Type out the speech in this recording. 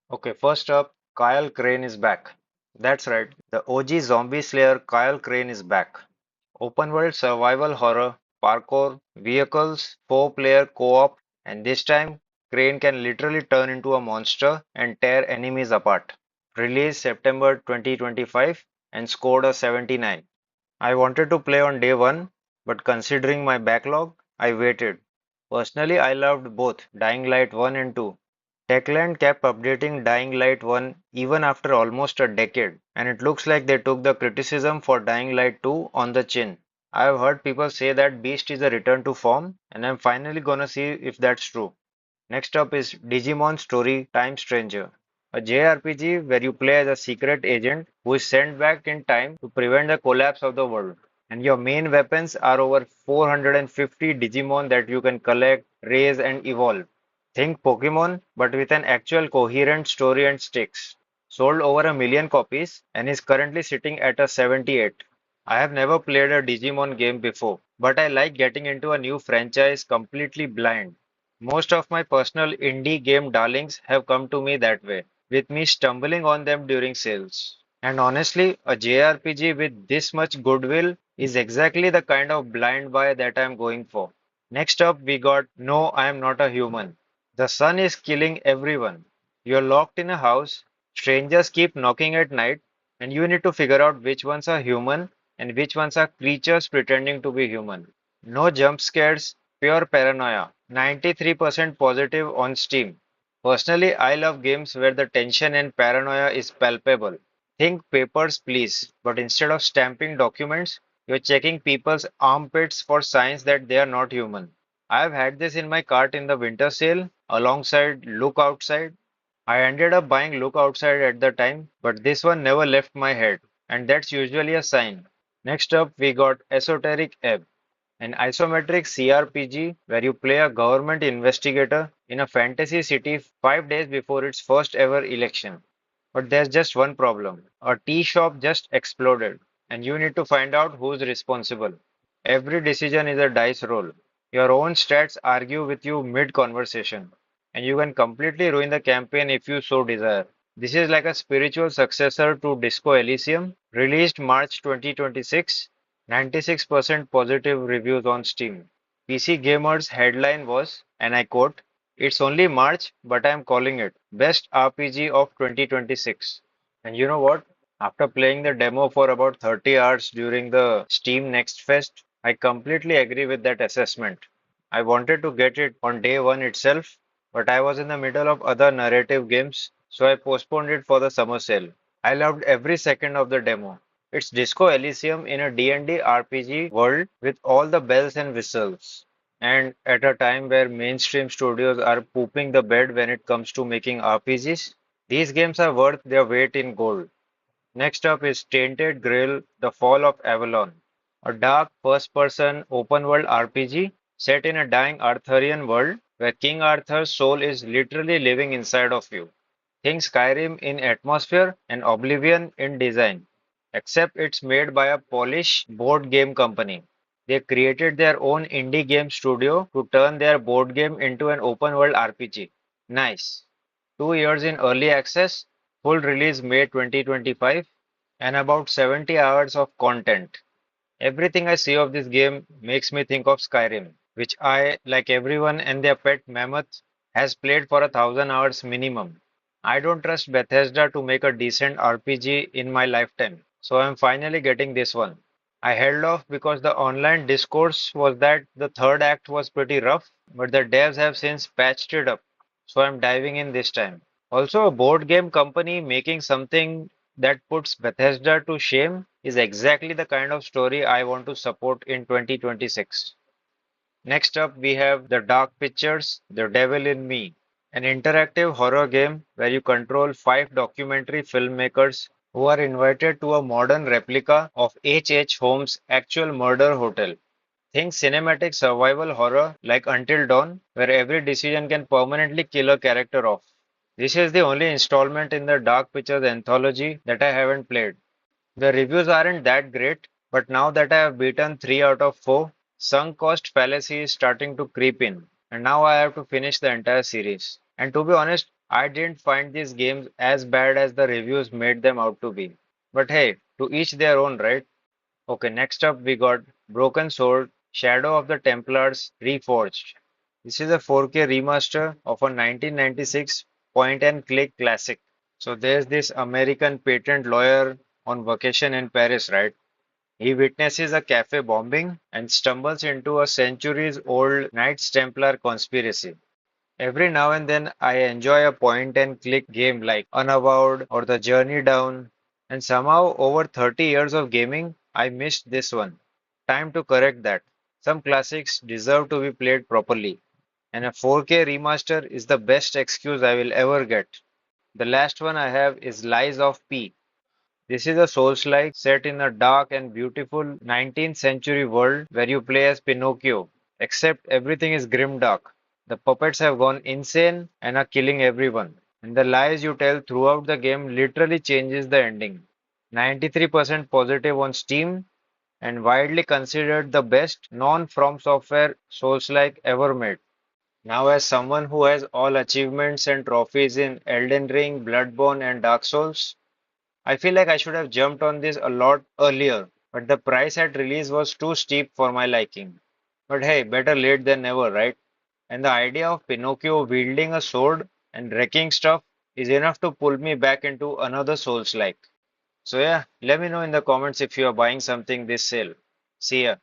Okay, first up, Kyle Crane is back. That's right, the OG zombie slayer Kyle Crane is back. Open world survival horror, parkour, vehicles, 4-player co-op, and this time Crane can literally turn into a monster and tear enemies apart. Released September 2025 and scored a 79. I wanted to play on day one, but considering my backlog, I waited. Personally, I loved both Dying Light 1 and 2. Techland kept updating Dying Light 1 even after almost a decade, and it looks like they took the criticism for Dying Light 2 on the chin. I have heard people say that Beast is a return to form, and I'm finally gonna see if that's true. Next up is Digimon Story Time Stranger, a JRPG where you play as a secret agent who is sent back in time to prevent the collapse of the world. And your main weapons are over 450 Digimon that you can collect, raise, and evolve. Think Pokemon, but with an actual coherent story and stakes. Sold over a million copies and is currently sitting at a 78. I have never played a Digimon game before, but I like getting into a new franchise completely blind. Most of my personal indie game darlings have come to me that way, with me stumbling on them during sales. And honestly, a JRPG with this much goodwill is exactly the kind of blind buy that I'm going for. Next up, we got No, I Am Not a Human. The sun is killing everyone. You're locked in a house, strangers keep knocking at night, and you need to figure out which ones are human and which ones are creatures pretending to be human. No jump scares, pure paranoia. 93% positive on Steam. Personally, I love games where the tension and paranoia is palpable. Think Papers, Please, but instead of stamping documents, you're checking people's armpits for signs that they are not human. I've had this in my cart in the winter sale alongside Look Outside. I ended up buying Look Outside at the time, but this one never left my head, and that's usually a sign. Next up, we got Esoteric Ebb, an isometric CRPG where you play a government investigator in a fantasy city 5 days before its first ever election. But there's just one problem. A tea shop just exploded, and you need to find out who's responsible. Every decision is a dice roll. Your own stats argue with you mid-conversation, and you can completely ruin the campaign if you so desire. This is like a spiritual successor to Disco Elysium, released March 2026, 96% positive reviews on Steam. PC Gamer's headline was, and I quote, "It's only March, but I'm calling it Best RPG of 2026." And you know what? After playing the demo for about 30 hours during the Steam Next Fest, I completely agree with that assessment. I wanted to get it on day one itself, but I was in the middle of other narrative games, so I postponed it for the summer sale. I loved every second of the demo. It's Disco Elysium in a D&D RPG world with all the bells and whistles. And at a time where mainstream studios are pooping the bed when it comes to making RPGs, these games are worth their weight in gold. Next up is Tainted Grail: The Fall of Avalon, a dark first-person open-world RPG set in a dying Arthurian world where King Arthur's soul is literally living inside of you. Think Skyrim in atmosphere and Oblivion in design, except it's made by a Polish board game company. They created their own indie game studio to turn their board game into an open-world RPG. Nice. 2 years in early access, full release May 2025, and about 70 hours of content. Everything I see of this game makes me think of Skyrim, which I, like everyone and their pet mammoth, has played for 1,000 hours minimum. I don't trust Bethesda to make a decent RPG in my lifetime, so I'm finally getting this one. I held off because the online discourse was that the third act was pretty rough, but the devs have since patched it up, so I'm diving in this time. Also, a board game company making something that puts Bethesda to shame is exactly the kind of story I want to support in 2026. Next up, we have The Dark Pictures, The Devil in Me, an interactive horror game where you control five documentary filmmakers who are invited to a modern replica of H. H. Holmes' actual murder hotel. Think cinematic survival horror like Until Dawn, where every decision can permanently kill a character off. This is the only installment in the Dark Pictures anthology that I haven't played. The reviews aren't that great, but now that I have beaten 3 out of 4, sunk cost fallacy is starting to creep in, and now I have to finish the entire series. And to be honest, I didn't find these games as bad as the reviews made them out to be. But hey, to each their own, right? Okay, next up we got Broken Sword, Shadow of the Templars Reforged. This is a 4K remaster of a 1996 point and click classic. So there's this American patent lawyer on vacation in Paris, right? He witnesses a cafe bombing and stumbles into a centuries old Knights Templar conspiracy. Every now and then I enjoy a point and click game like Unavowed or The Journey Down, and somehow over 30 years of gaming, I missed this one. Time to correct that. Some classics deserve to be played properly, and a 4K remaster is the best excuse I will ever get. The last one I have is Lies of P. This is a Souls-like set in a dark and beautiful 19th century world where you play as Pinocchio, except everything is grimdark. The puppets have gone insane and are killing everyone, and the lies you tell throughout the game literally changes the ending. 93% positive on Steam and widely considered the best non-From Software Souls-like ever made. Now, as someone who has all achievements and trophies in Elden Ring, Bloodborne, and Dark Souls, I feel like I should have jumped on this a lot earlier, but the price at release was too steep for my liking. But hey, better late than never, right? And the idea of Pinocchio wielding a sword and wrecking stuff is enough to pull me back into another Souls-like. So yeah, let me know in the comments if you are buying something this sale. See ya.